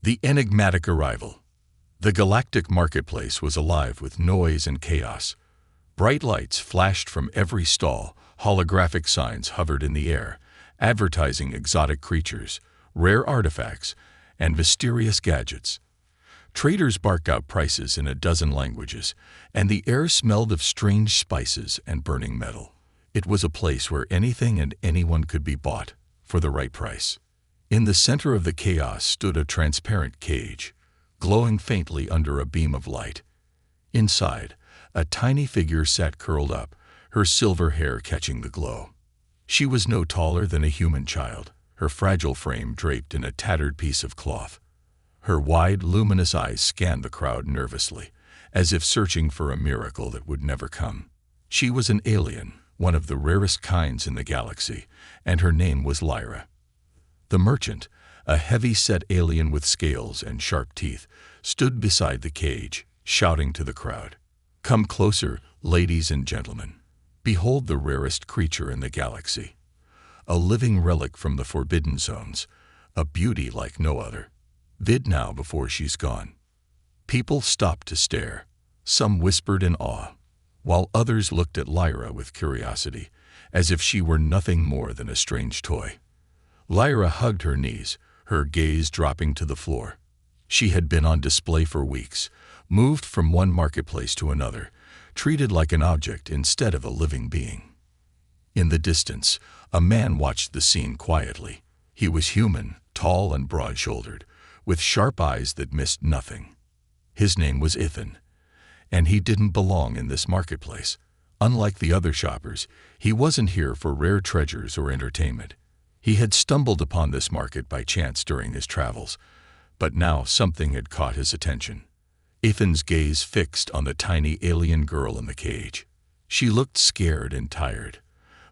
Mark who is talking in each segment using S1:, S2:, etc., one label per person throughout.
S1: The enigmatic arrival. The galactic marketplace was alive with noise and chaos. Bright lights flashed from every stall, holographic signs hovered in the air, advertising exotic creatures, rare artifacts, and mysterious gadgets. Traders barked out prices in a dozen languages, and the air smelled of strange spices and burning metal. It was a place where anything and anyone could be bought, for the right price. In the center of the chaos stood a transparent cage, glowing faintly under a beam of light. Inside, a tiny figure sat curled up, her silver hair catching the glow. She was no taller than a human child, her fragile frame draped in a tattered piece of cloth. Her wide, luminous eyes scanned the crowd nervously, as if searching for a miracle that would never come. She was an alien, one of the rarest kinds in the galaxy, and her name was Lyra. The merchant, a heavy-set alien with scales and sharp teeth, stood beside the cage, shouting to the crowd, "Come closer, ladies and gentlemen. Behold the rarest creature in the galaxy. A living relic from the Forbidden Zones, a beauty like no other. Bid now before she's gone." People stopped to stare. Some whispered in awe, while others looked at Lyra with curiosity, as if she were nothing more than a strange toy. Lyra hugged her knees, her gaze dropping to the floor. She had been on display for weeks, moved from one marketplace to another, treated like an object instead of a living being. In the distance, a man watched the scene quietly. He was human, tall and broad-shouldered, with sharp eyes that missed nothing. His name was Ethan, and he didn't belong in this marketplace. Unlike the other shoppers, he wasn't here for rare treasures or entertainment. He had stumbled upon this market by chance during his travels, but now something had caught his attention. Ethan's gaze fixed on the tiny alien girl in the cage. She looked scared and tired,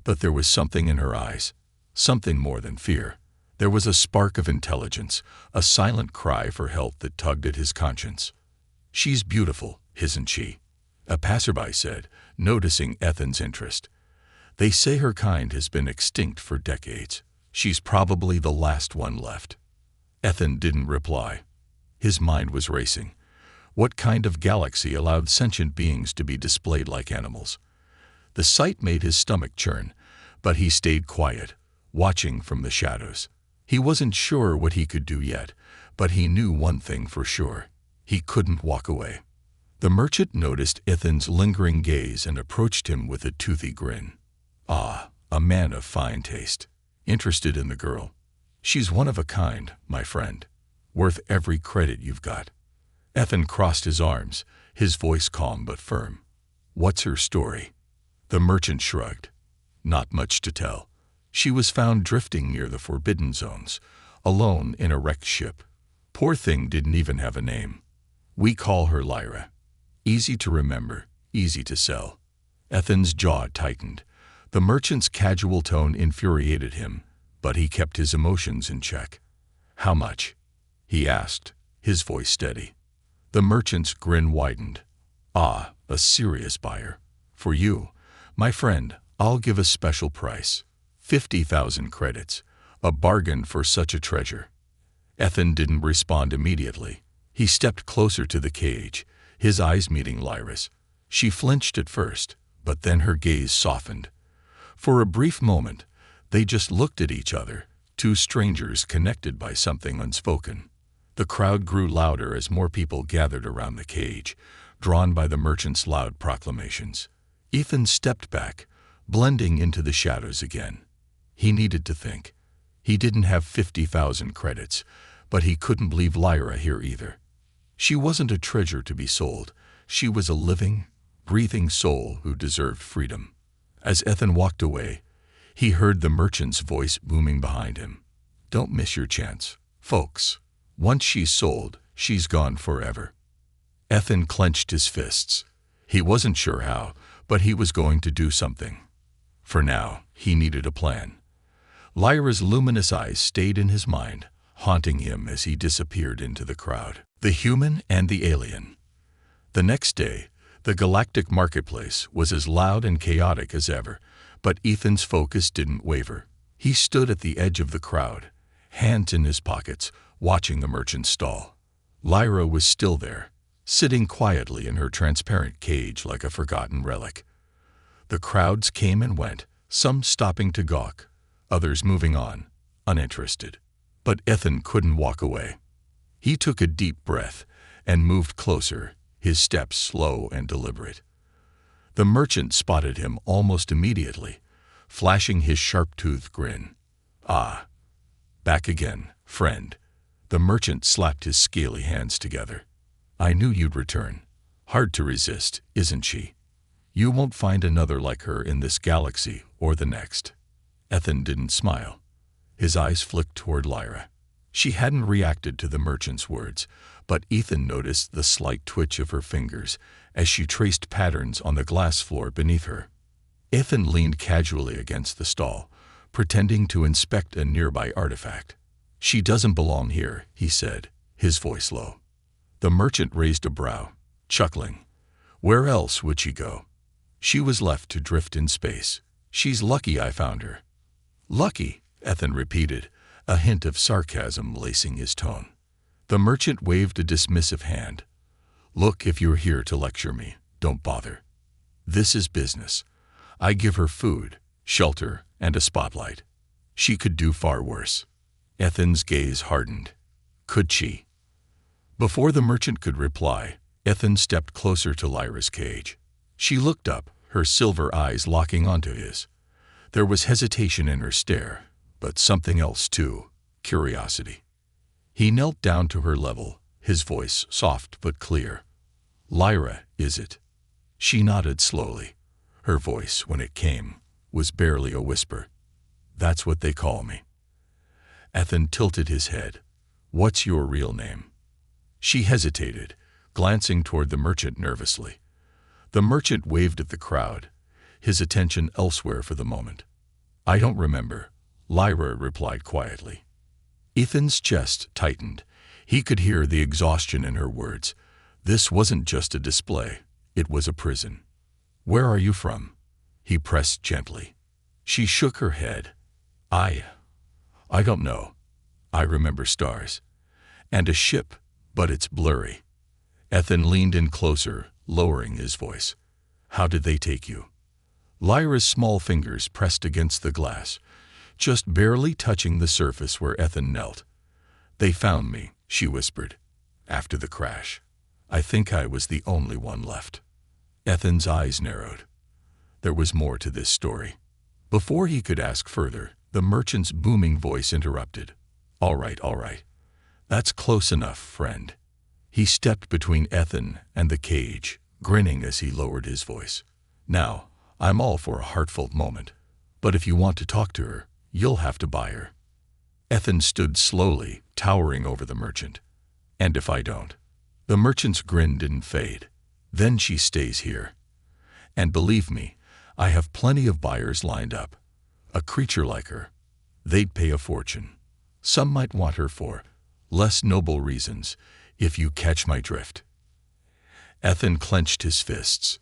S1: but there was something in her eyes, something more than fear. There was a spark of intelligence, a silent cry for help that tugged at his conscience. "She's beautiful, isn't she?" a passerby said, noticing Ethan's interest. "They say her kind has been extinct for decades. She's probably the last one left." Ethan didn't reply. His mind was racing. What kind of galaxy allowed sentient beings to be displayed like animals? The sight made his stomach churn, but he stayed quiet, watching from the shadows. He wasn't sure what he could do yet, but he knew one thing for sure. He couldn't walk away. The merchant noticed Ethan's lingering gaze and approached him with a toothy grin. "Ah, a man of fine taste. Interested in the girl. She's one of a kind, my friend. Worth every credit you've got." Ethan crossed his arms, his voice calm but firm. "What's her story?" The merchant shrugged. "Not much to tell. She was found drifting near the Forbidden Zones, alone in a wrecked ship. Poor thing didn't even have a name. We call her Lyra. Easy to remember, easy to sell." Ethan's jaw tightened. The merchant's casual tone infuriated him, but he kept his emotions in check. "How much?" he asked, his voice steady. The merchant's grin widened. "Ah, a serious buyer. For you, my friend, I'll give a special price. 50,000 credits. A bargain for such a treasure." Ethan didn't respond immediately. He stepped closer to the cage, his eyes meeting Lyra's. She flinched at first, but then her gaze softened. For a brief moment, they just looked at each other, two strangers connected by something unspoken. The crowd grew louder as more people gathered around the cage, drawn by the merchant's loud proclamations. Ethan stepped back, blending into the shadows again. He needed to think. He didn't have 50,000 credits, but he couldn't leave Lyra here either. She wasn't a treasure to be sold. She was a living, breathing soul who deserved freedom. As Ethan walked away, he heard the merchant's voice booming behind him. "Don't miss your chance, folks. Once she's sold, she's gone forever." Ethan clenched his fists. He wasn't sure how, but he was going to do something. For now, he needed a plan. Lyra's luminous eyes stayed in his mind, haunting him as he disappeared into the crowd. The human and the alien. The next day, the galactic marketplace was as loud and chaotic as ever, but Ethan's focus didn't waver. He stood at the edge of the crowd, hands in his pockets, watching the merchant's stall. Lyra was still there, sitting quietly in her transparent cage like a forgotten relic. The crowds came and went, some stopping to gawk, others moving on, uninterested. But Ethan couldn't walk away. He took a deep breath and moved closer, his steps slow and deliberate. The merchant spotted him almost immediately, flashing his sharp-toothed grin. "Ah, back again, friend." The merchant slapped his scaly hands together. "I knew you'd return. Hard to resist, isn't she? You won't find another like her in this galaxy or the next." Ethan didn't smile. His eyes flicked toward Lyra. She hadn't reacted to the merchant's words, but Ethan noticed the slight twitch of her fingers as she traced patterns on the glass floor beneath her. Ethan leaned casually against the stall, pretending to inspect a nearby artifact. "She doesn't belong here," he said, his voice low. The merchant raised a brow, chuckling. "Where else would she go? She was left to drift in space. She's lucky I found her." "Lucky," Ethan repeated, a hint of sarcasm lacing his tone. The merchant waved a dismissive hand. "Look, if you're here to lecture me, don't bother. This is business. I give her food, shelter, and a spotlight. She could do far worse." Ethan's gaze hardened. Could she? Before the merchant could reply, Ethan stepped closer to Lyra's cage. She looked up, her silver eyes locking onto his. There was hesitation in her stare, but something else too, curiosity. He knelt down to her level, his voice soft but clear. "Lyra, is it?" She nodded slowly. Her voice, when it came, was barely a whisper. "That's what they call me." Ethan tilted his head. "What's your real name?" She hesitated, glancing toward the merchant nervously. The merchant waved at the crowd, his attention elsewhere for the moment. "I don't remember," Lyra replied quietly. Ethan's chest tightened. He could hear the exhaustion in her words. This wasn't just a display, it was a prison. "Where are you from?" he pressed gently. She shook her head. I don't know. I remember stars. And a ship, but it's blurry." Ethan leaned in closer, lowering his voice. "How did they take you?" Lyra's small fingers pressed against the glass, just barely touching the surface where Ethan knelt. "They found me," she whispered. "After the crash. I think I was the only one left." Ethan's eyes narrowed. There was more to this story. Before he could ask further, the merchant's booming voice interrupted. All right. That's close enough, friend." He stepped between Ethan and the cage, grinning as he lowered his voice. "Now, I'm all for a heartfelt moment, but if you want to talk to her, you'll have to buy her." Ethan stood slowly, towering over the merchant. "And if I don't?" The merchant's grin didn't fade. "Then she stays here. And believe me, I have plenty of buyers lined up. A creature like her. They'd pay a fortune. Some might want her for less noble reasons, if you catch my drift." Ethan clenched his fists.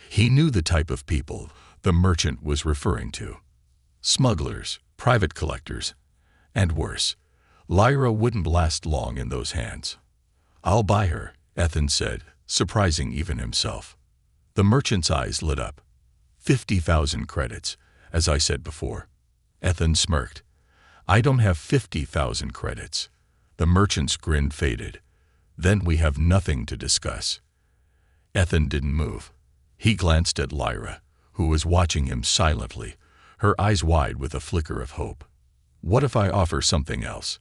S1: He knew the type of people the merchant was referring to. Smugglers, private collectors, and worse. Lyra wouldn't last long in those hands. "I'll buy her," Ethan said, surprising even himself. The merchant's eyes lit up. 50,000 credits, as I said before. Ethan smirked. "I don't have 50,000 credits." The merchant's grin faded. "Then we have nothing to discuss." Ethan didn't move. He glanced at Lyra, who was watching him silently, her eyes wide with a flicker of hope. "What if I offer something else?"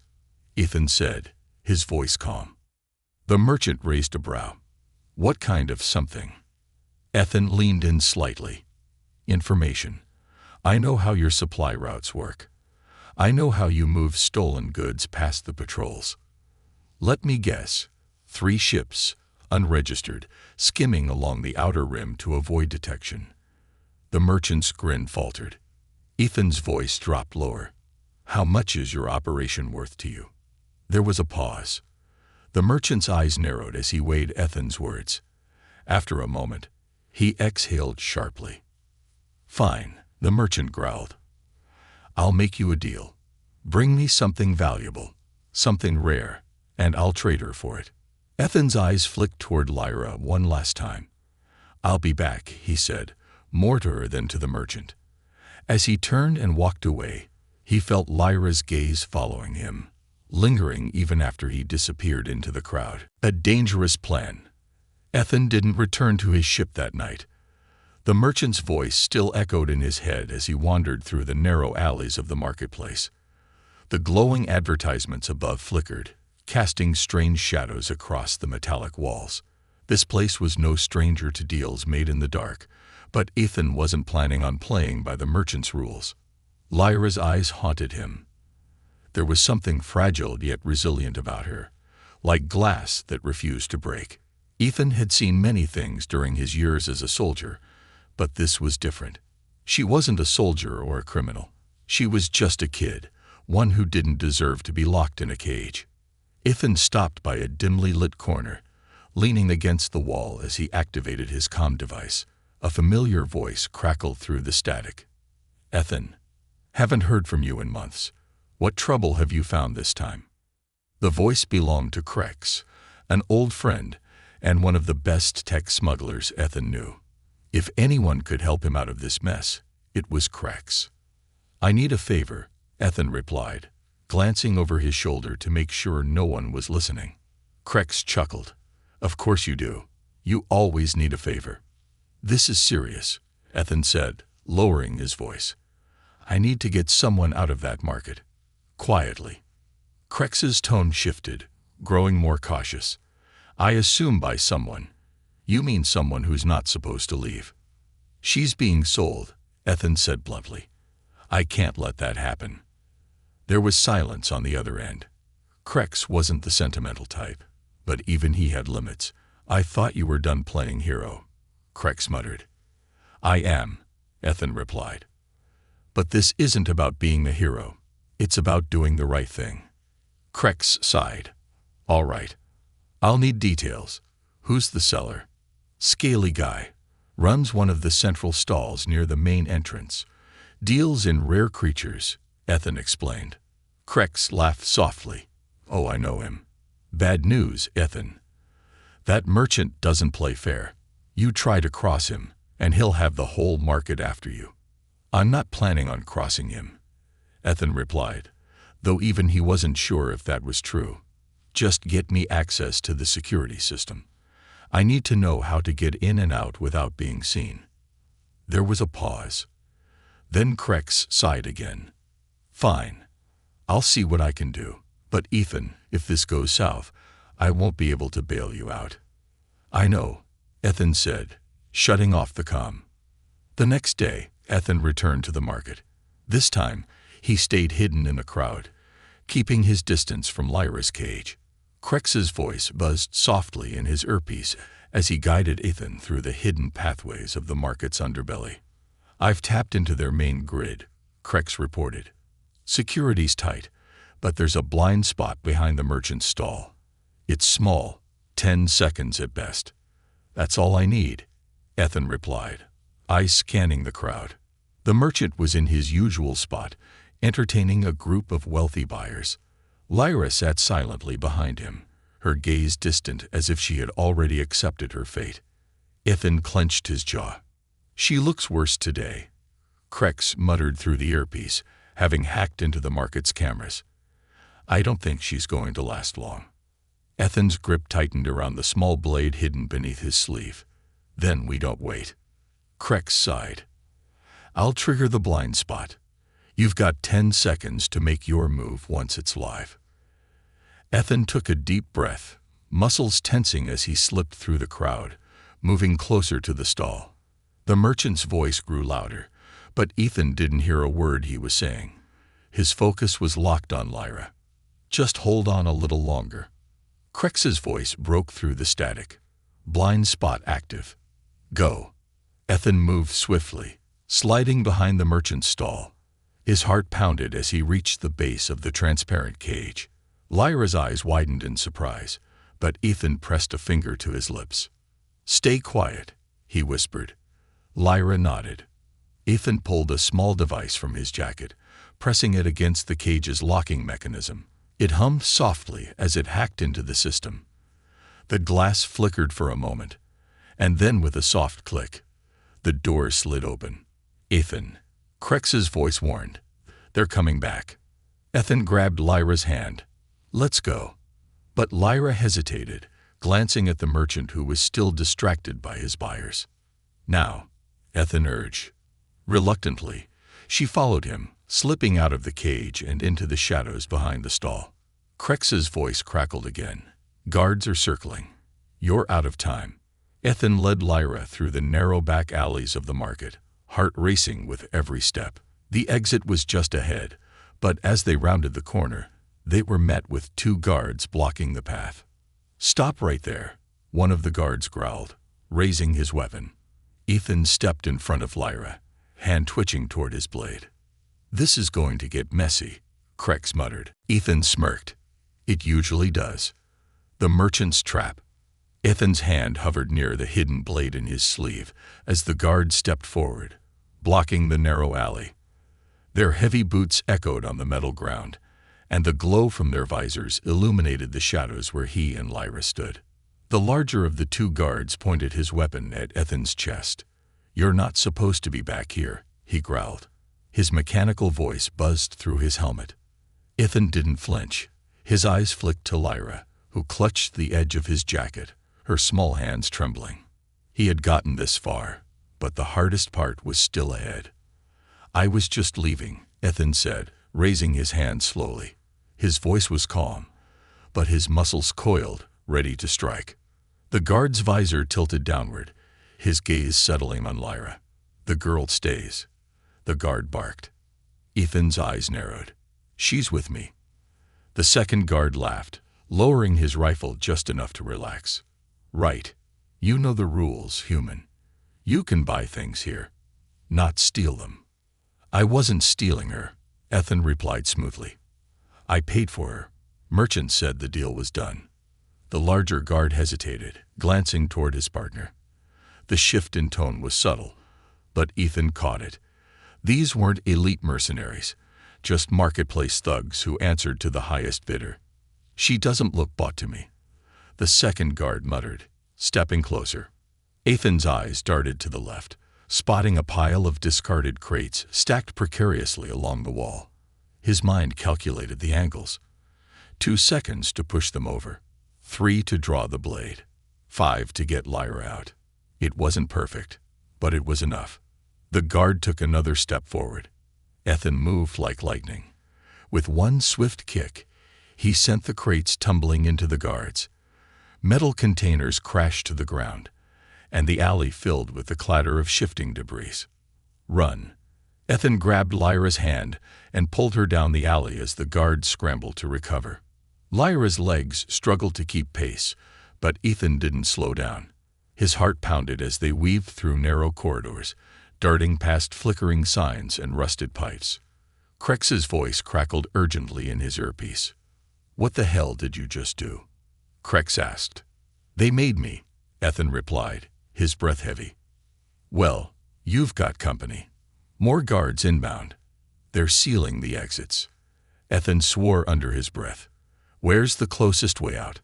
S1: Ethan said, his voice calm. The merchant raised a brow. "What kind of something?" Ethan leaned in slightly. "Information. I know how your supply routes work. I know how you move stolen goods past the patrols. Let me guess. 3 ships, unregistered, skimming along the outer rim to avoid detection." The merchant's grin faltered. Ethan's voice dropped lower. "How much is your operation worth to you?" There was a pause. The merchant's eyes narrowed as he weighed Ethan's words. After a moment, he exhaled sharply. "Fine," the merchant growled. "I'll make you a deal. Bring me something valuable, something rare, and I'll trade her for it. Ethan's eyes flicked toward Lyra one last time. I'll be back, he said, more to her than to the merchant. As he turned and walked away, he felt Lyra's gaze following him, lingering even after he disappeared into the crowd. A dangerous plan. Ethan didn't return to his ship that night. The merchant's voice still echoed in his head as he wandered through the narrow alleys of the marketplace. The glowing advertisements above flickered, casting strange shadows across the metallic walls. This place was no stranger to deals made in the dark, but Ethan wasn't planning on playing by the merchant's rules. Lyra's eyes haunted him. There was something fragile yet resilient about her, like glass that refused to break. Ethan had seen many things during his years as a soldier, but this was different. She wasn't a soldier or a criminal. She was just a kid, one who didn't deserve to be locked in a cage. Ethan stopped by a dimly lit corner, leaning against the wall as he activated his comm device. A familiar voice crackled through the static. Ethan, haven't heard from you in months. What trouble have you found this time? The voice belonged to Crex, an old friend and one of the best tech smugglers Ethan knew. If anyone could help him out of this mess, it was Crex. I need a favor, Ethan replied, glancing over his shoulder to make sure no one was listening. Crex chuckled. Of course you do. You always need a favor. This is serious, Ethan said, lowering his voice. I need to get someone out of that market. Quietly. Crex's tone shifted, growing more cautious. I assume by someone. You mean someone who's not supposed to leave. She's being sold, Ethan said bluntly. I can't let that happen. There was silence on the other end. Crex wasn't the sentimental type, but even he had limits. I thought you were done playing hero, Crex muttered. I am, Ethan replied. But this isn't about being a hero. It's about doing the right thing. Crex sighed. All right. I'll need details. Who's the seller? Scaly guy. Runs one of the central stalls near the main entrance. Deals in rare creatures, Ethan explained. Crex laughed softly. Oh, I know him. Bad news, Ethan. That merchant doesn't play fair. You try to cross him, and he'll have the whole market after you. I'm not planning on crossing him, Ethan replied, though even he wasn't sure if that was true. Just get me access to the security system. I need to know how to get in and out without being seen. There was a pause. Then Crex sighed again. Fine. I'll see what I can do. But Ethan, if this goes south, I won't be able to bail you out. I know, Ethan said, shutting off the comm. The next day, Ethan returned to the market. This time, he stayed hidden in a crowd, keeping his distance from Lyra's cage. Crex's voice buzzed softly in his earpiece as he guided Ethan through the hidden pathways of the market's underbelly. I've tapped into their main grid, Crex reported. Security's tight, but there's a blind spot behind the merchant's stall. It's small, 10 seconds at best. That's all I need, Ethan replied, eyes scanning the crowd. The merchant was in his usual spot, entertaining a group of wealthy buyers. Lyra sat silently behind him, her gaze distant as if she had already accepted her fate. Ethan clenched his jaw. She looks worse today, Crex muttered through the earpiece, having hacked into the market's cameras. I don't think she's going to last long. Ethan's grip tightened around the small blade hidden beneath his sleeve. Then we don't wait. Crex sighed. I'll trigger the blind spot. You've got 10 seconds to make your move once it's live. Ethan took a deep breath, muscles tensing as he slipped through the crowd, moving closer to the stall. The merchant's voice grew louder, but Ethan didn't hear a word he was saying. His focus was locked on Lyra. Just hold on a little longer. Crex's voice broke through the static. Blind spot active. Go. Ethan moved swiftly, sliding behind the merchant's stall. His heart pounded as he reached the base of the transparent cage. Lyra's eyes widened in surprise, but Ethan pressed a finger to his lips. Stay quiet, he whispered. Lyra nodded. Ethan pulled a small device from his jacket, pressing it against the cage's locking mechanism. It hummed softly as it hacked into the system. The glass flickered for a moment, and then with a soft click, the door slid open. "Ethan," Crex's voice warned. "They're coming back." Ethan grabbed Lyra's hand. "Let's go." But Lyra hesitated, glancing at the merchant who was still distracted by his buyers. "Now," Ethan urged. Reluctantly, she followed him, slipping out of the cage and into the shadows behind the stall. Crex's voice crackled again. "Guards are circling. You're out of time." Ethan led Lyra through the narrow back alleys of the market, heart racing with every step. The exit was just ahead, but as they rounded the corner, they were met with 2 guards blocking the path. "Stop right there," one of the guards growled, raising his weapon. Ethan stepped in front of Lyra, hand twitching toward his blade. "This is going to get messy," Crex muttered. Ethan smirked. "It usually does." The merchant's trap. Ethan's hand hovered near the hidden blade in his sleeve as the guard stepped forward, blocking the narrow alley. Their heavy boots echoed on the metal ground, and the glow from their visors illuminated the shadows where he and Lyra stood. The larger of the 2 guards pointed his weapon at Ethan's chest. "You're not supposed to be back here," he growled. His mechanical voice buzzed through his helmet. Ethan didn't flinch. His eyes flicked to Lyra, who clutched the edge of his jacket, her small hands trembling. He had gotten this far, but the hardest part was still ahead. "I was just leaving," Ethan said, raising his hand slowly. His voice was calm, but his muscles coiled, ready to strike. The guard's visor tilted downward, his gaze settling on Lyra. "The girl stays." The guard barked. Ethan's eyes narrowed. "She's with me." The second guard laughed, lowering his rifle just enough to relax. "Right. You know the rules, human. You can buy things here, not steal them." "I wasn't stealing her," Ethan replied smoothly. "I paid for her." Merchant said the deal was done. The larger guard hesitated, glancing toward his partner. The shift in tone was subtle, but Ethan caught it. These weren't elite mercenaries, just marketplace thugs who answered to the highest bidder. "She doesn't look bought to me," the second guard muttered, stepping closer. Ethan's eyes darted to the left, spotting a pile of discarded crates stacked precariously along the wall. His mind calculated the angles. 2 seconds to push them over, 3 to draw the blade, 5 to get Lyra out. It wasn't perfect, but it was enough. The guard took another step forward. Ethan moved like lightning. With one swift kick, he sent the crates tumbling into the guards. Metal containers crashed to the ground, and the alley filled with the clatter of shifting debris. "Run." Ethan grabbed Lyra's hand and pulled her down the alley as the guards scrambled to recover. Lyra's legs struggled to keep pace, but Ethan didn't slow down. His heart pounded as they weaved through narrow corridors, darting past flickering signs and rusted pipes. Crex's voice crackled urgently in his earpiece. "What the hell did you just do?" Crex asked. "They made me," Ethan replied, his breath heavy. "Well, you've got company. More guards inbound. They're sealing the exits." Ethan swore under his breath. "Where's the closest way out?"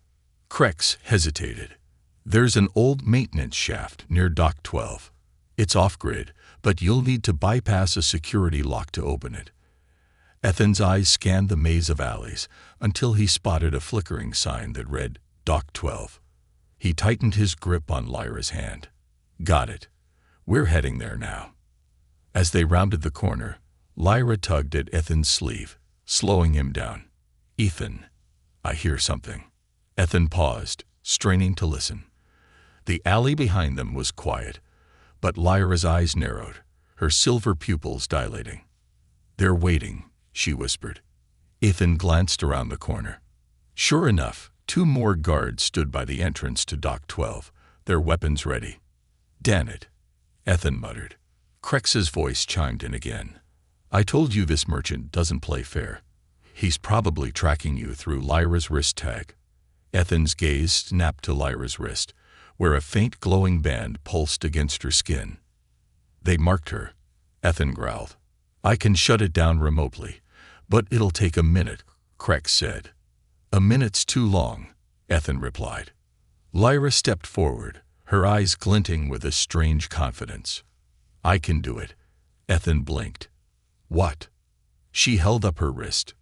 S1: Crex hesitated. "There's an old maintenance shaft near Dock 12. It's off-grid, but you'll need to bypass a security lock to open it." Ethan's eyes scanned the maze of alleys until he spotted a flickering sign that read Dock 12. He tightened his grip on Lyra's hand. "Got it. We're heading there now." As they rounded the corner, Lyra tugged at Ethan's sleeve, slowing him down. "Ethan, I hear something." Ethan paused, straining to listen. The alley behind them was quiet, but Lyra's eyes narrowed, her silver pupils dilating. "They're waiting," she whispered. Ethan glanced around the corner. Sure enough, 2 more guards stood by the entrance to Dock 12, their weapons ready. "Damn it," Ethan muttered. Crex's voice chimed in again. "I told you this merchant doesn't play fair. He's probably tracking you through Lyra's wrist tag." Ethan's gaze snapped to Lyra's wrist, where a faint glowing band pulsed against her skin. "They marked her," Ethan growled. "I can shut it down remotely, but it'll take a minute," Crex said, "A minute's too long," Ethan replied. Lyra stepped forward, her eyes glinting with a strange confidence. "I can do it." Ethan blinked. "What?" She held up her wrist.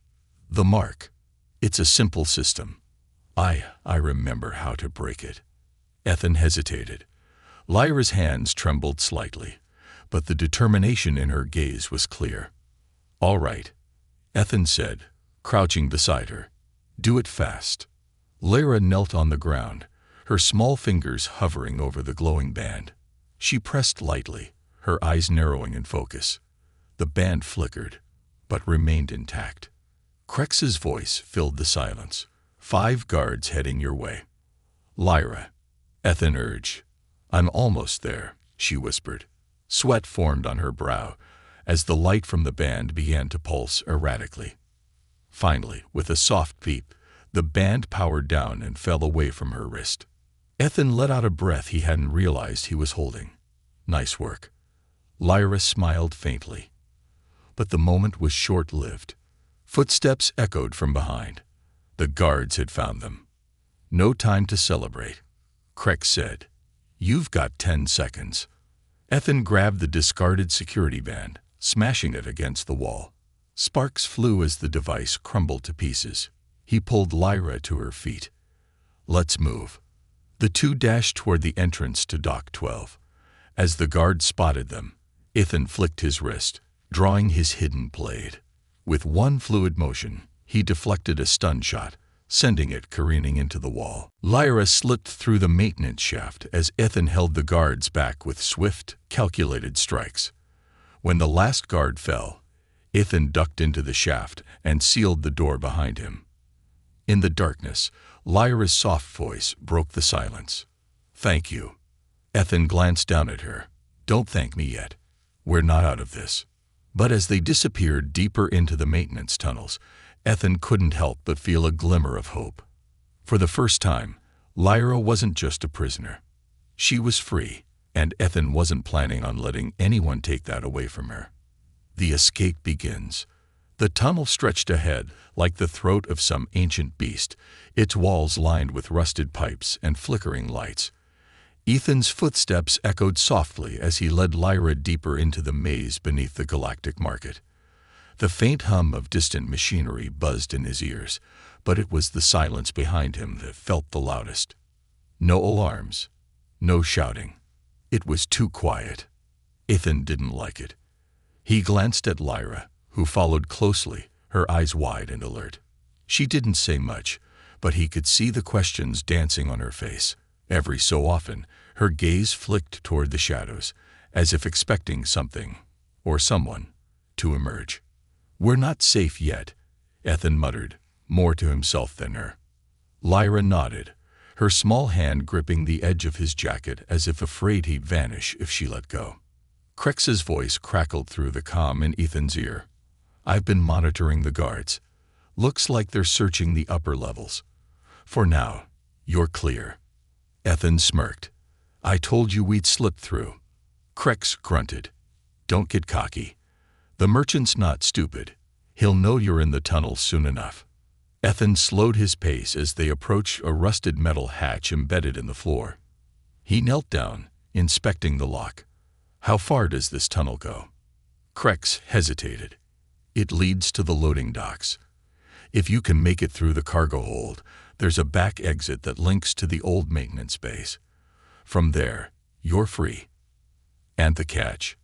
S1: "The mark. It's a simple system. I remember how to break it." Ethan hesitated. Lyra's hands trembled slightly, but the determination in her gaze was clear. "All right," Ethan said, crouching beside her. "Do it fast." Lyra knelt on the ground, her small fingers hovering over the glowing band. She pressed lightly, her eyes narrowing in focus. The band flickered, but remained intact. Crex's voice filled the silence. "5 guards heading your way." "Lyra," Ethan urged. "I'm almost there," she whispered. Sweat formed on her brow as the light from the band began to pulse erratically. Finally, with a soft beep, the band powered down and fell away from her wrist. Ethan let out a breath he hadn't realized he was holding. "Nice work." Lyra smiled faintly. But the moment was short-lived. Footsteps echoed from behind. The guards had found them. "No time to celebrate," Crex said. "You've got 10 seconds." Ethan grabbed the discarded security band, smashing it against the wall. Sparks flew as the device crumbled to pieces. He pulled Lyra to her feet. "Let's move." The two dashed toward the entrance to Dock 12. As the guard spotted them, Ethan flicked his wrist, drawing his hidden blade. With one fluid motion, he deflected a stun shot, sending it careening into the wall. Lyra slipped through the maintenance shaft as Ethan held the guards back with swift, calculated strikes. When the last guard fell, Ethan ducked into the shaft and sealed the door behind him. In the darkness, Lyra's soft voice broke the silence. "Thank you." Ethan glanced down at her. "Don't thank me yet. We're not out of this." But as they disappeared deeper into the maintenance tunnels, Ethan couldn't help but feel a glimmer of hope. For the first time, Lyra wasn't just a prisoner. She was free, and Ethan wasn't planning on letting anyone take that away from her. The escape begins. The tunnel stretched ahead like the throat of some ancient beast, its walls lined with rusted pipes and flickering lights. Ethan's footsteps echoed softly as he led Lyra deeper into the maze beneath the galactic market. The faint hum of distant machinery buzzed in his ears, but it was the silence behind him that felt the loudest. No alarms, no shouting. It was too quiet. Ethan didn't like it. He glanced at Lyra, who followed closely, her eyes wide and alert. She didn't say much, but he could see the questions dancing on her face. Every so often, her gaze flicked toward the shadows, as if expecting something, or someone, to emerge. "We're not safe yet," Ethan muttered, more to himself than her. Lyra nodded, her small hand gripping the edge of his jacket as if afraid he'd vanish if she let go. Crex's voice crackled through the comm in Ethan's ear. "I've been monitoring the guards. Looks like they're searching the upper levels. For now, you're clear." Ethan smirked. "I told you we'd slip through." Crex grunted. "Don't get cocky. The merchant's not stupid. He'll know you're in the tunnel soon enough." Ethan slowed his pace as they approached a rusted metal hatch embedded in the floor. He knelt down, inspecting the lock. "How far does this tunnel go?" Crex hesitated. "It leads to the loading docks. If you can make it through the cargo hold, there's a back exit that links to the old maintenance base. From there, you're free." "And the catch?"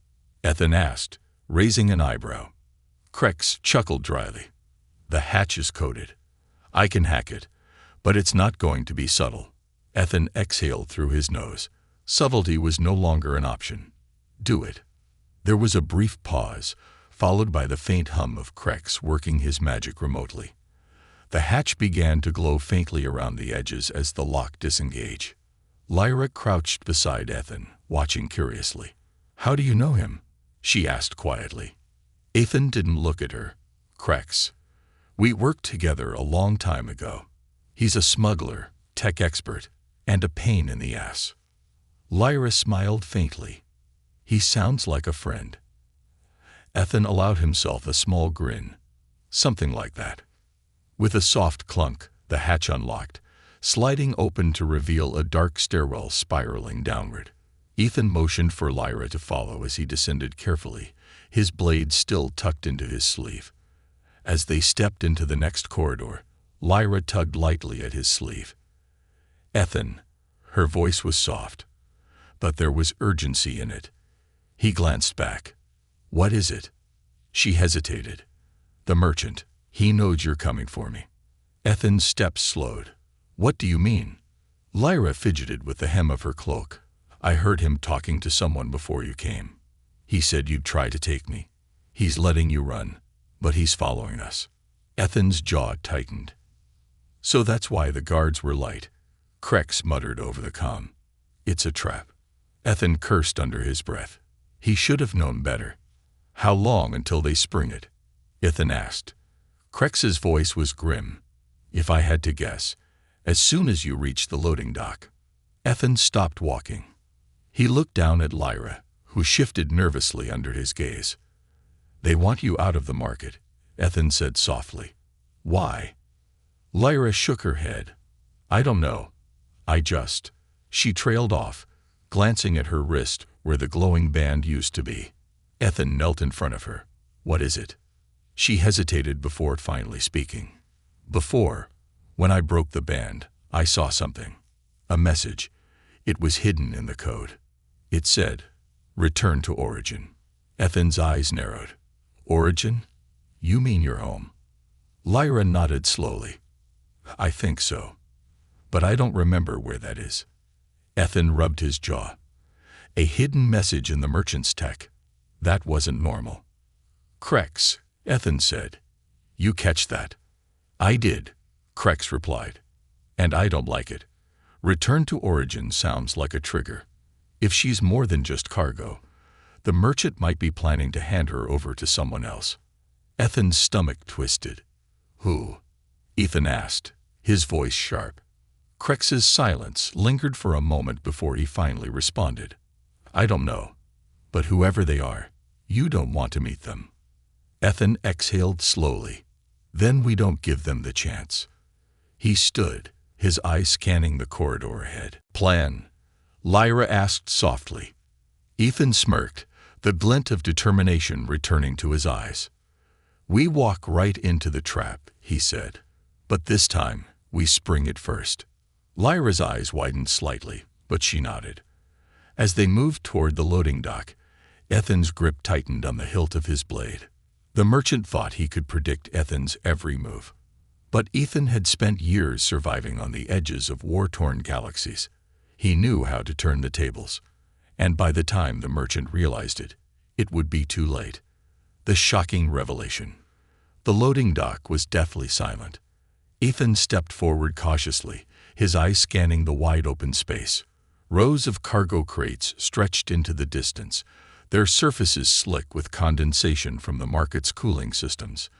S1: Ethan asked, raising an eyebrow. Crex chuckled dryly. "The hatch is coded. I can hack it, but it's not going to be subtle." Ethan exhaled through his nose. Subtlety was no longer an option. "Do it." There was a brief pause, followed by the faint hum of Crex working his magic remotely. The hatch began to glow faintly around the edges as the lock disengaged. Lyra crouched beside Ethan, watching curiously. "How do you know him?" she asked quietly. Ethan didn't look at her. "Crex. We worked together a long time ago. He's a smuggler, tech expert, and a pain in the ass." Lyra smiled faintly. "He sounds like a friend." Ethan allowed himself a small grin. "Something like that." With a soft clunk, The hatch unlocked, sliding open to reveal a dark stairwell spiraling downward. Ethan motioned for Lyra to follow as he descended carefully, his blade still tucked into his sleeve. As they stepped into the next corridor, Lyra tugged lightly at his sleeve. "Ethan," her voice was soft, but there was urgency in it. He glanced back. "What is it?" She hesitated. "The merchant. He knows you're coming for me." Ethan's steps slowed. "What do you mean?" Lyra fidgeted with the hem of her cloak. "I heard him talking to someone before you came. He said you'd try to take me. He's letting you run, but he's following us." Ethan's jaw tightened. "So that's why the guards were light," Krex muttered over the comm. "It's a trap." Ethan cursed under his breath. He should have known better. "How long until they spring it?" Ethan asked. Krex's voice was grim. "If I had to guess, as soon as you reach the loading dock." Ethan stopped walking. He looked down at Lyra, who shifted nervously under his gaze. "They want you out of the market," Ethan said softly. "Why?" Lyra shook her head. "I don't know. I just—" She trailed off, glancing at her wrist where the glowing band used to be. Ethan knelt in front of her. "What is it?" She hesitated before finally speaking. "Before, when I broke the band, I saw something. A message. It was hidden in the code. It said, 'Return to Origin.'" Ethan's eyes narrowed. "Origin? You mean your home?" Lyra nodded slowly. "I think so. But I don't remember where that is." Ethan rubbed his jaw. A hidden message in the merchant's tech. That wasn't normal. "Krex," Ethan said. "You catch that?" "I did," Krex replied. "And I don't like it. Return to Origin sounds like a trigger. If she's more than just cargo, the merchant might be planning to hand her over to someone else." Ethan's stomach twisted. "Who?" Ethan asked, his voice sharp. Krex's silence lingered for a moment before he finally responded. "I don't know. But whoever they are, you don't want to meet them." Ethan exhaled slowly. "Then we don't give them the chance." He stood, his eyes scanning the corridor ahead. "Plan?" Lyra asked softly. Ethan smirked, the glint of determination returning to his eyes. "We walk right into the trap," he said. "But this time, we spring it first." Lyra's eyes widened slightly, but she nodded. As they moved toward the loading dock, Ethan's grip tightened on the hilt of his blade. The merchant thought he could predict Ethan's every move. But Ethan had spent years surviving on the edges of war-torn galaxies. He knew how to turn the tables. And by the time the merchant realized it, it would be too late. The shocking revelation. The loading dock was deathly silent. Ethan stepped forward cautiously, his eyes scanning the wide-open space. Rows of cargo crates stretched into the distance, their surfaces slick with condensation from the market's cooling systems.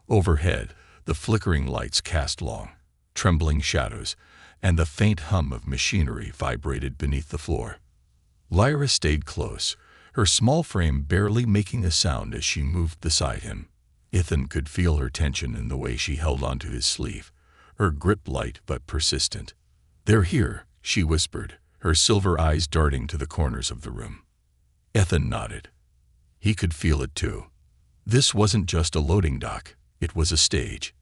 S1: Overhead, the flickering lights cast long, trembling shadows, and the faint hum of machinery vibrated beneath the floor. Lyra stayed close, her small frame barely making a sound as she moved beside him. Ethan could feel her tension in the way she held onto his sleeve, her grip light but persistent. "They're here," she whispered, her silver eyes darting to the corners of the room. Ethan nodded. He could feel it too. This wasn't just a loading dock, it was a stage.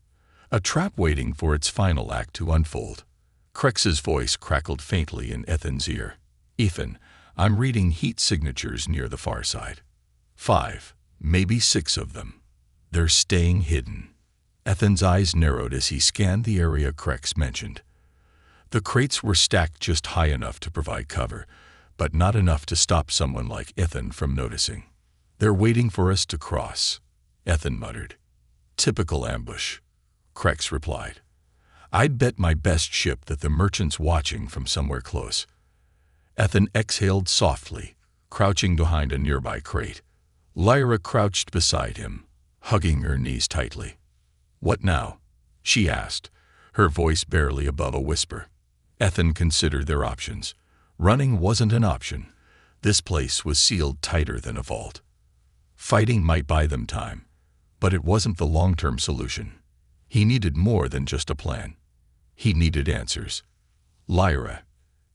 S1: A trap waiting for its final act to unfold. Krex's voice crackled faintly in Ethan's ear. "Ethan, I'm reading heat signatures near the far side. 5, maybe 6 of them. They're staying hidden." Ethan's eyes narrowed as he scanned the area Krex mentioned. The crates were stacked just high enough to provide cover, but not enough to stop someone like Ethan from noticing. "They're waiting for us to cross," Ethan muttered. "Typical ambush," Krex replied. "I'd bet my best ship that the merchant's watching from somewhere close." Ethan exhaled softly, crouching behind a nearby crate. Lyra crouched beside him, hugging her knees tightly. "What now?" she asked, her voice barely above a whisper. Ethan considered their options. Running wasn't an option. This place was sealed tighter than a vault. Fighting might buy them time, but it wasn't the long-term solution. He needed more than just a plan. He needed answers. "Lyra,"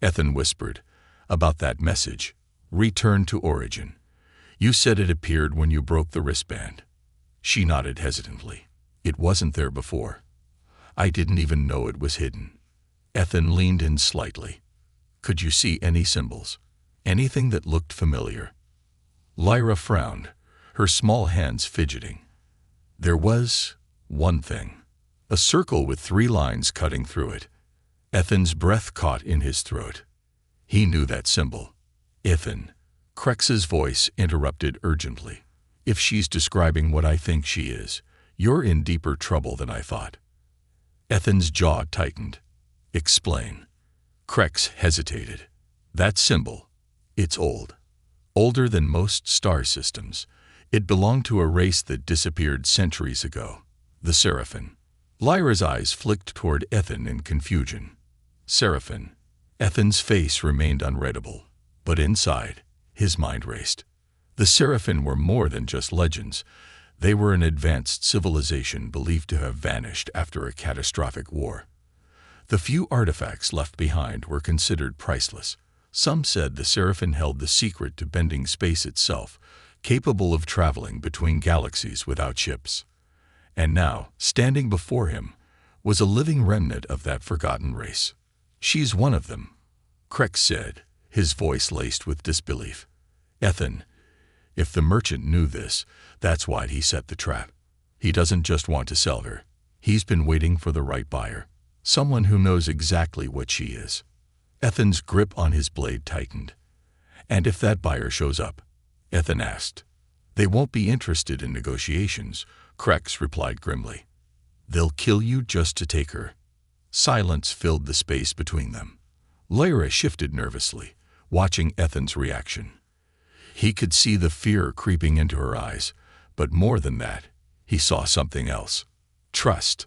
S1: Ethan whispered, "about that message. Return to origin. You said it appeared when you broke the wristband." She nodded hesitantly. "It wasn't there before. I didn't even know it was hidden." Ethan leaned in slightly. "Could you see any symbols? Anything that looked familiar?" Lyra frowned, her small hands fidgeting. "There was one thing. A circle with 3 lines cutting through it." Ethan's breath caught in his throat. He knew that symbol. "Ethan," Crex's voice interrupted urgently, "if she's describing what I think she is, you're in deeper trouble than I thought." Ethan's jaw tightened. "Explain." Crex hesitated. "That symbol, it's old. Older than most star systems. It belonged to a race that disappeared centuries ago. The Seraphim." Lyra's eyes flicked toward Ethan in confusion. "Seraphim." Ethan's face remained unreadable, but inside, his mind raced. The Seraphim were more than just legends. They were an advanced civilization believed to have vanished after a catastrophic war. The few artifacts left behind were considered priceless. Some said the Seraphim held the secret to bending space itself, capable of traveling between galaxies without ships. And now, standing before him, was a living remnant of that forgotten race. "She's one of them," Crex said, his voice laced with disbelief. "Ethan, if the merchant knew this, that's why he set the trap. He doesn't just want to sell her. He's been waiting for the right buyer, someone who knows exactly what she is." Ethan's grip on his blade tightened. "And if that buyer shows up?" Ethan asked. "They won't be interested in negotiations," Crex replied grimly. "They'll kill you just to take her." Silence filled the space between them. Lyra shifted nervously, watching Ethan's reaction. He could see the fear creeping into her eyes, but more than that, he saw something else. Trust.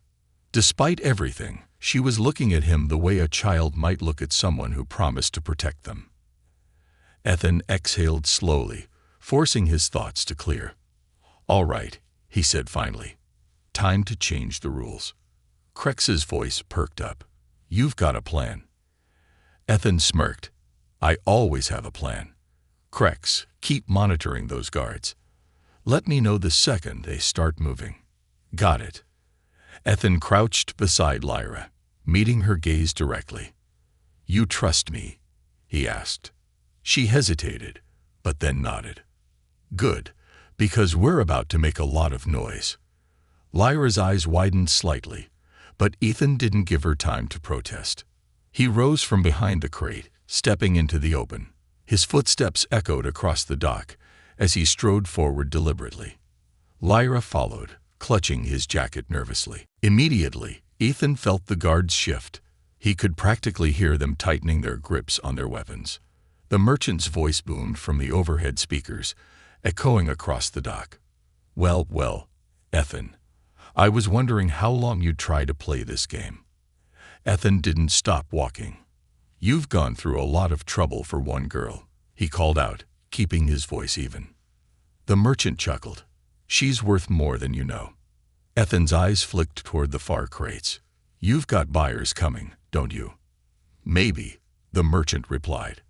S1: Despite everything, she was looking at him the way a child might look at someone who promised to protect them. Ethan exhaled slowly, forcing his thoughts to clear. "All right," he said finally. "Time to change the rules." Crex's voice perked up. "You've got a plan." Ethan smirked. "I always have a plan. Crex, keep monitoring those guards. Let me know the second they start moving." "Got it." Ethan crouched beside Lyra, meeting her gaze directly. "You trust me?" he asked. She hesitated, but then nodded. "Good, because we're about to make a lot of noise." Lyra's eyes widened slightly, but Ethan didn't give her time to protest. He rose from behind the crate, stepping into the open. His footsteps echoed across the dock as he strode forward deliberately. Lyra followed, clutching his jacket nervously. Immediately, Ethan felt the guards shift. He could practically hear them tightening their grips on their weapons. The merchant's voice boomed from the overhead speakers, echoing across the dock. Well, Ethan. I was wondering how long you'd try to play this game." Ethan didn't stop walking. "You've gone through a lot of trouble for one girl," he called out, keeping his voice even. The merchant chuckled. "She's worth more than you know." Ethan's eyes flicked toward the far crates. "You've got buyers coming, don't you?" "Maybe," the merchant replied.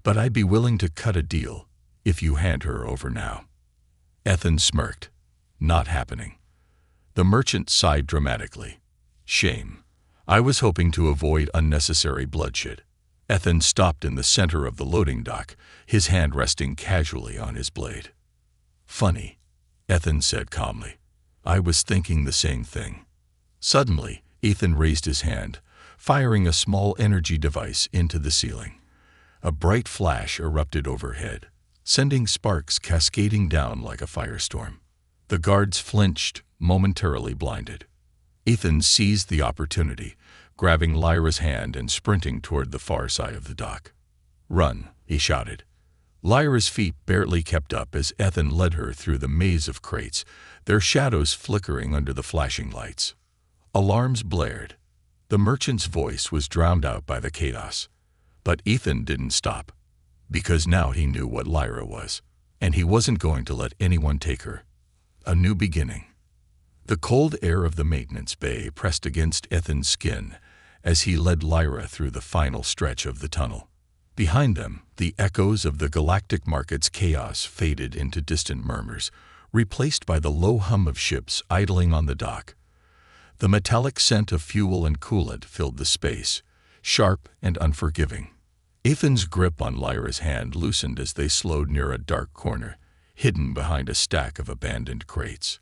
S1: "But I'd be willing to cut a deal if you hand her over now." Ethan smirked. "Not happening." The merchant sighed dramatically. "Shame. I was hoping to avoid unnecessary bloodshed." Ethan stopped in the center of the loading dock, his hand resting casually on his blade. "Funny," Ethan said calmly. "I was thinking the same thing." Suddenly, Ethan raised his hand, firing a small energy device into the ceiling. A bright flash erupted overhead, sending sparks cascading down like a firestorm. The guards flinched, momentarily blinded. Ethan seized the opportunity, grabbing Lyra's hand and sprinting toward the far side of the dock. "Run," he shouted. Lyra's feet barely kept up as Ethan led her through the maze of crates, their shadows flickering under the flashing lights. Alarms blared. The merchant's voice was drowned out by the chaos. But Ethan didn't stop, because now he knew what Lyra was, and he wasn't going to let anyone take her. A new beginning. The cold air of the maintenance bay pressed against Ethan's skin as he led Lyra through the final stretch of the tunnel. Behind them, the echoes of the galactic market's chaos faded into distant murmurs, replaced by the low hum of ships idling on the dock. The metallic scent of fuel and coolant filled the space, sharp and unforgiving. Ethan's grip on Lyra's hand loosened as they slowed near a dark corner, hidden behind a stack of abandoned crates.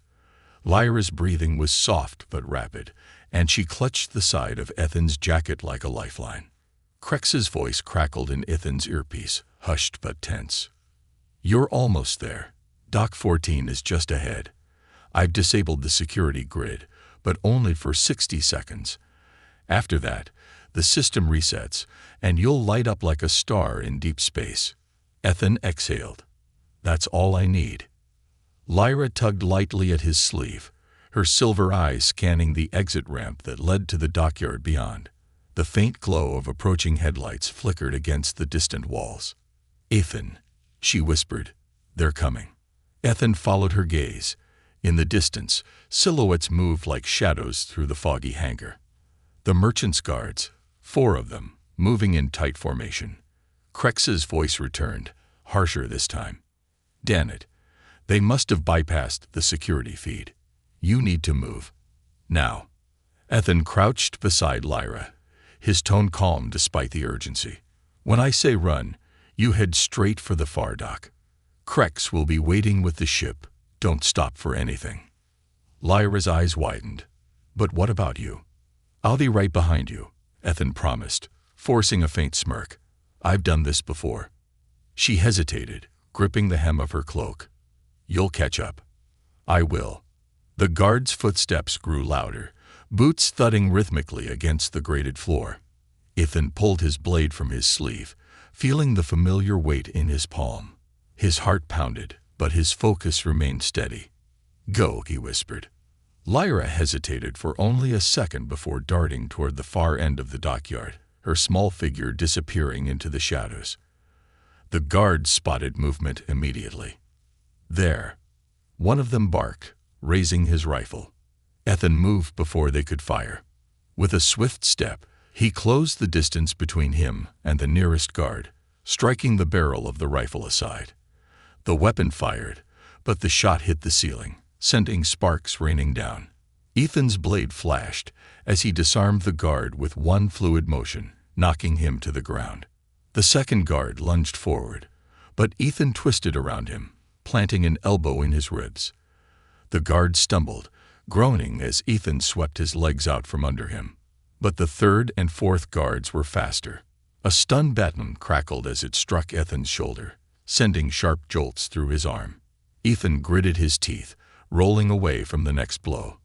S1: Lyra's breathing was soft but rapid, and she clutched the side of Ethan's jacket like a lifeline. Krex's voice crackled in Ethan's earpiece, hushed but tense. "You're almost there. Dock 14 is just ahead. I've disabled the security grid, but only for 60 seconds. After that, the system resets, and you'll light up like a star in deep space." Ethan exhaled. "That's all I need." Lyra tugged lightly at his sleeve, her silver eyes scanning the exit ramp that led to the dockyard beyond. The faint glow of approaching headlights flickered against the distant walls. "Ethan," she whispered, "they're coming." Ethan followed her gaze. In the distance, silhouettes moved like shadows through the foggy hangar. The merchant's guards, 4 of them, moving in tight formation. Krex's voice returned, harsher this time. "Damn it. They must have bypassed the security feed. You need to move. Now." Ethan crouched beside Lyra, his tone calm despite the urgency. "When I say run, you head straight for the far dock. Krex will be waiting with the ship. Don't stop for anything." Lyra's eyes widened. "But what about you?" "I'll be right behind you," Ethan promised, forcing a faint smirk. "I've done this before." She hesitated, gripping the hem of her cloak. "You'll catch up." "I will." The guard's footsteps grew louder, boots thudding rhythmically against the grated floor. Ethan pulled his blade from his sleeve, feeling the familiar weight in his palm. His heart pounded, but his focus remained steady. "Go," he whispered. Lyra hesitated for only a second before darting toward the far end of the dockyard, her small figure disappearing into the shadows. The guards spotted movement immediately. "There." One of them barked, raising his rifle. Ethan moved before they could fire. With a swift step, he closed the distance between him and the nearest guard, striking the barrel of the rifle aside. The weapon fired, but the shot hit the ceiling, sending sparks raining down. Ethan's blade flashed as he disarmed the guard with one fluid motion, knocking him to the ground. The second guard lunged forward, but Ethan twisted around him, planting an elbow in his ribs. The guard stumbled, groaning as Ethan swept his legs out from under him. But the third and fourth guards were faster. A stun baton crackled as it struck Ethan's shoulder, sending sharp jolts through his arm. Ethan gritted his teeth, rolling away from the next blow.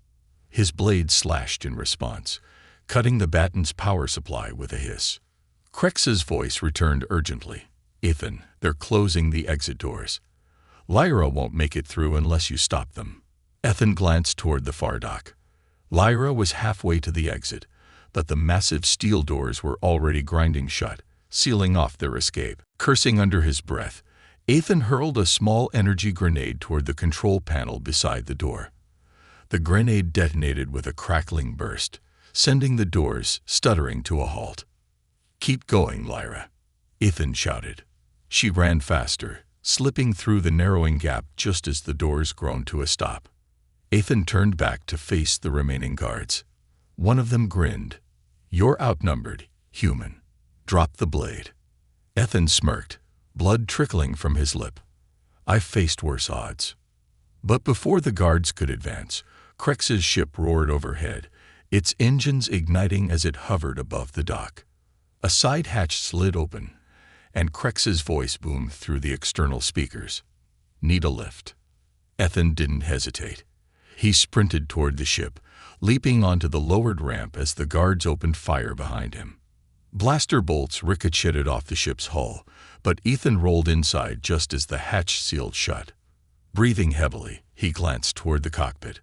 S1: His blade slashed in response, cutting the baton's power supply with a hiss. Krex's voice returned urgently. "Ethan, they're closing the exit doors. Lyra won't make it through unless you stop them." Ethan glanced toward the far dock. Lyra was halfway to the exit, but the massive steel doors were already grinding shut, sealing off their escape. Cursing under his breath, Ethan hurled a small energy grenade toward the control panel beside the door. The grenade detonated with a crackling burst, sending the doors stuttering to a halt. "Keep going, Lyra," Ethan shouted. She ran faster, slipping through the narrowing gap just as the doors groaned to a stop. Ethan turned back to face the remaining guards. One of them grinned. "You're outnumbered, human. Drop the blade." Ethan smirked, blood trickling from his lip. "I've faced worse odds." But before the guards could advance, Krex's ship roared overhead, its engines igniting as it hovered above the dock. A side hatch slid open, and Krex's voice boomed through the external speakers. "Need a lift." Ethan didn't hesitate. He sprinted toward the ship, leaping onto the lowered ramp as the guards opened fire behind him. Blaster bolts ricocheted off the ship's hull, but Ethan rolled inside just as the hatch sealed shut. Breathing heavily, he glanced toward the cockpit,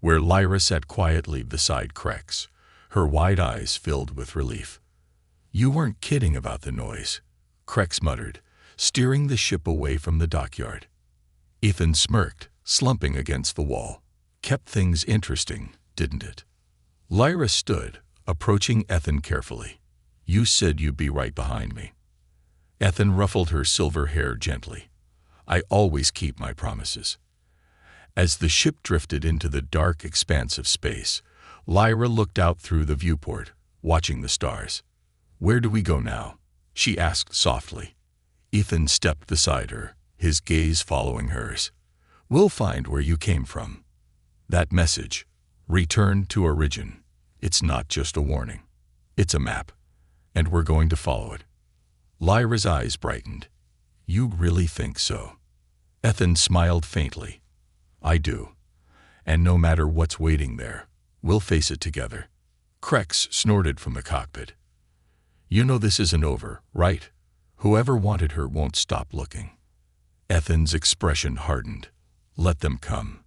S1: where Lyra sat quietly beside Krex, her wide eyes filled with relief. "You weren't kidding about the noise," Krex muttered, steering the ship away from the dockyard. Ethan smirked, slumping against the wall. "Kept things interesting, didn't it?" Lyra stood, approaching Ethan carefully. "You said you'd be right behind me." Ethan ruffled her silver hair gently. "I always keep my promises." As the ship drifted into the dark expanse of space, Lyra looked out through the viewport, watching the stars. "Where do we go now?" she asked softly. Ethan stepped beside her, his gaze following hers. "We'll find where you came from." That message, "Return to origin," it's not just a warning. It's a map, and we're going to follow it. Lyra's eyes brightened. "You really think so?" Ethan smiled faintly. "I do. And no matter what's waiting there, we'll face it together." Krex snorted from the cockpit. "You know this isn't over, right? Whoever wanted her won't stop looking." Ethan's expression hardened. "Let them come."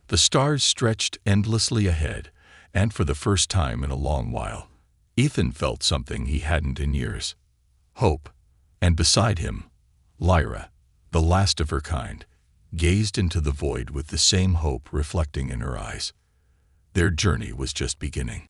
S1: The stars stretched endlessly ahead, and for the first time in a long while, Ethan felt something he hadn't in years. Hope. And beside him, Lyra, the last of her kind, gazed into the void with the same hope reflecting in her eyes. Their journey was just beginning.